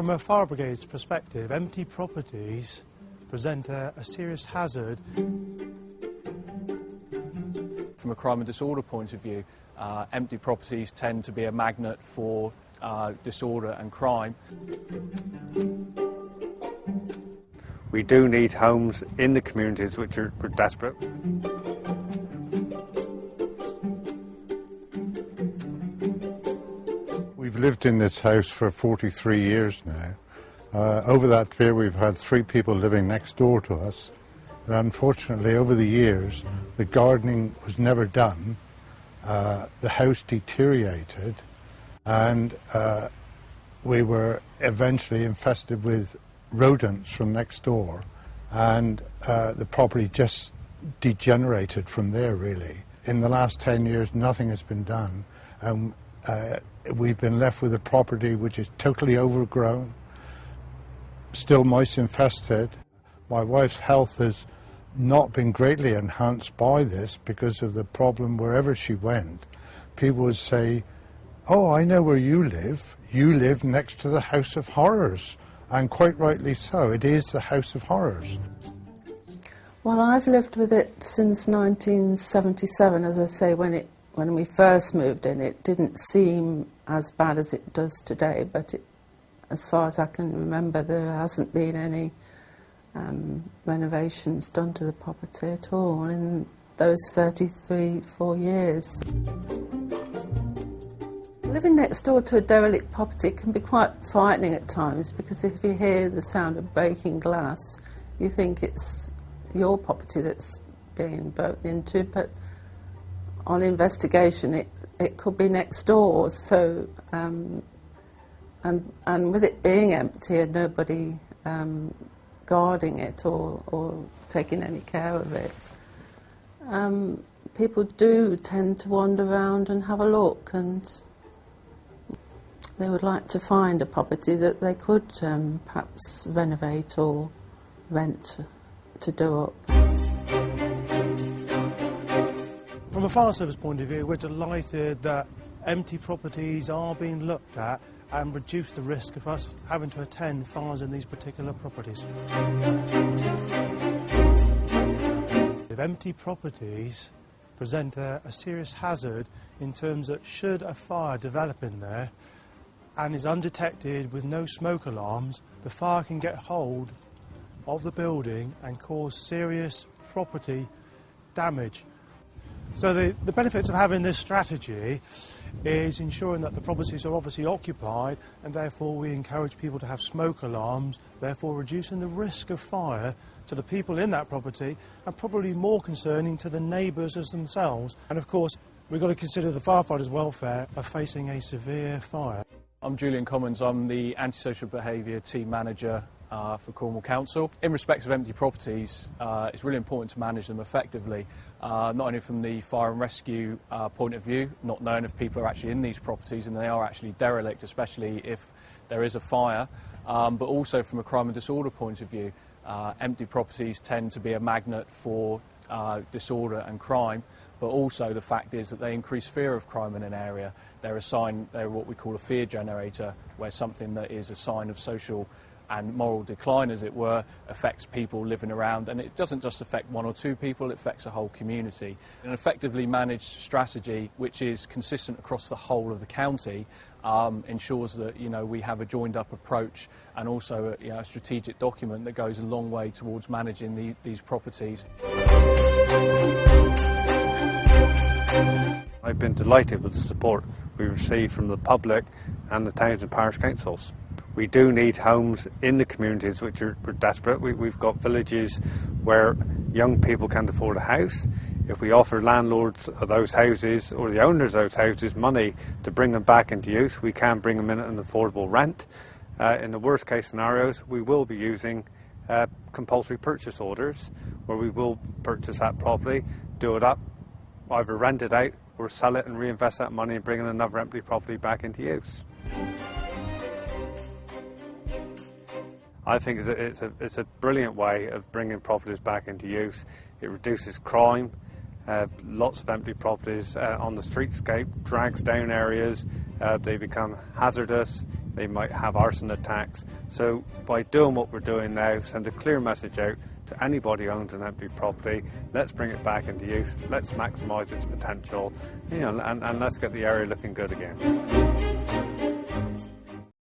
From a fire brigade's perspective, empty properties present a serious hazard. From a crime and disorder point of view, empty properties tend to be a magnet for disorder and crime. We do need homes in the communities which are desperate. We've lived in this house for 43 years now. Over that period we've had 3 people living next door to us. And unfortunately over the years the gardening was never done, the house deteriorated, and we were eventually infested with rodents from next door, and the property just degenerated from there really. In the last 10 years nothing has been done, and we've been left with a property which is totally overgrown, still mice infested. My wife's health has not been greatly enhanced by this because of the problem. Wherever she went, people would say, "Oh, I know where you live. You live next to the House of Horrors." And quite rightly so, it is the House of Horrors. Well, I've lived with it since 1977. As I say, when we first moved in, it didn't seem as bad as it does today, but as far as I can remember, there hasn't been any renovations done to the property at all in those 4 years. Living next door to a derelict property can be quite frightening at times, because if you hear the sound of breaking glass, you think it's your property that's being broken into, but on investigation it could be next door. So and with it being empty and nobody guarding it or taking any care of it, people do tend to wander around and have a look, and they would like to find a property that they could perhaps renovate or rent to do up. From a fire service point of view, we're delighted that empty properties are being looked at and reduce the risk of us having to attend fires in these particular properties. Empty properties present a serious hazard in terms that should a fire develop in there and is undetected with no smoke alarms, the fire can get hold of the building and cause serious property damage. So the benefits of having this strategy is ensuring that the properties are obviously occupied, and therefore we encourage people to have smoke alarms, therefore reducing the risk of fire to the people in that property, and probably more concerning to the neighbours as themselves. And of course we've got to consider the firefighters' welfare of facing a severe fire. I'm Julian Commons, I'm the Antisocial Behaviour Team Manager for Cornwall Council. In respect of empty properties, it's really important to manage them effectively, not only from the fire and rescue point of view, not knowing if people are actually in these properties and they are actually derelict, especially if there is a fire, but also from a crime and disorder point of view. Empty properties tend to be a magnet for disorder and crime, but also the fact is that they increase fear of crime in an area. They're what we call a fear generator, where something that is a sign of social and moral decline, as it were, affects people living around, and it doesn't just affect 1 or 2 people, it affects a whole community. An effectively managed strategy which is consistent across the whole of the county ensures that we have a joined up approach, and also a strategic document that goes a long way towards managing these properties. I've been delighted with the support we've received from the public and the towns and parish councils. We do need homes in the communities which are desperate. We've got villages where young people can't afford a house. If we offer landlords of those houses or the owners of those houses money to bring them back into use, we can bring them in at an affordable rent. In the worst case scenarios, we will be using compulsory purchase orders, where we will purchase that property, do it up, either rent it out or sell it and reinvest that money and bring another empty property back into use. I think it's a brilliant way of bringing properties back into use. It reduces crime, Lots of empty properties on the streetscape, drags down areas, they become hazardous, they might have arson attacks. So by doing what we're doing now, send a clear message out to anybody who owns an empty property. Let's bring it back into use, let's maximise its potential, and let's get the area looking good again.